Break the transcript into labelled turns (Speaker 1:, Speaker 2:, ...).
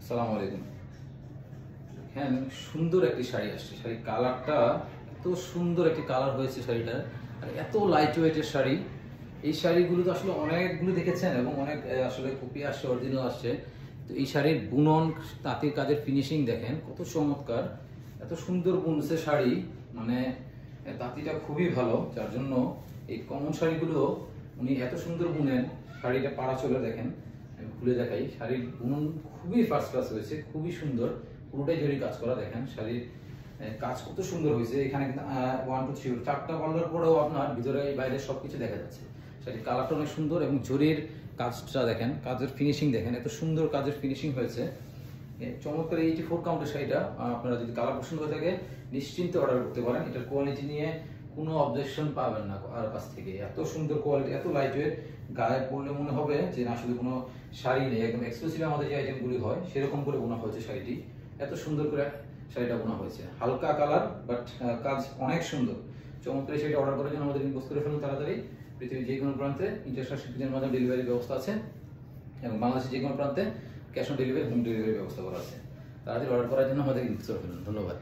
Speaker 1: আসসালামু আলাইকুম। হ্যাঁ, সুন্দর একটি শাড়ি আসছে। শাড়ির কালারটা এত সুন্দর একটি কালার হয়েছে শাড়িটার, আর এত লাইট ওয়েটের শাড়ি। এই শাড়িগুলো তো আসলে অনেকগুলো দেখেছেন এবং অনেক আসলে কপি আসছে, অরিজিনাল আসছে। তো এই শাড়ির বুনন, তাঁতের কাজের ফিনিশিং দেখেন কত চমৎকার, এত সুন্দর বুনছে শাড়ি। মানে তাঁতিটা খুবই ভালো, যার জন্য এই কমন শাড়িগুলো উনি এত সুন্দর বুনেন। শাড়িটা পাড়া চলে দেখেন, আমি খুলে দেখাই। শাড়ির বুনন খুবই ফার্স্ট ক্লাস হয়েছে, খুবই সুন্দর, পুরোটাই জরি কাজ করা। দেখেন শাড়ির কাজ কত সুন্দর হয়েছে। এখানে কিন্তু 1 2 3 চারটা পাল্লার পরেও আপনার ভিতরে বাইরে সবকিছু দেখা যাচ্ছে। শাড়ির কালারটা অনেক সুন্দর এবং জরির কাজটা দেখেন, কাজের ফিনিশিং দেখেন, এত সুন্দর কাজের ফিনিশিং হয়েছে। চমৎকার 84 কাউন্টের শাড়িটা আপনারা যদি কালার পছন্দ হয়ে থাকে নিশ্চিন্তে অর্ডার করতে পারেন। এটার কোয়ালিটি নিয়ে কোনো অবজেকশন পাবেন না আর কাছ থেকে। এত সুন্দর কোয়ালিটি, এত লাইট ওয়েট, গায়ে পরলে মনে হবে যে না আসলে কোনো শাড়ি নেই, একদম এক্সক্লুসিভ আমাদের যে আইটেমগুলি হয় সেরকম করে বোনা হয়েছে শাড়িটি। এত সুন্দর করে শাড়িটা বোনা হয়েছে, হালকা কালার বাট কাজ অনেক সুন্দর। চমৎকার শাড়িটা অর্ডার করার জন্য আমাদের ইনবক্স করে ফেলুন তাড়াতাড়ি। পৃথিবীর যে কোনো প্রান্তে ইন্টারন্যাশনাল শিপিংয়ের মাধ্যমে ডেলিভারি ব্যবস্থা আছে এবং বাংলাদেশের যে কোনো প্রান্তে cash on delivery, home delivery ব্যবস্থা করা আছে। তাড়াতাড়ি অর্ডার করার জন্য আমাদের ইনবক্স করে ফেলুন। ধন্যবাদ।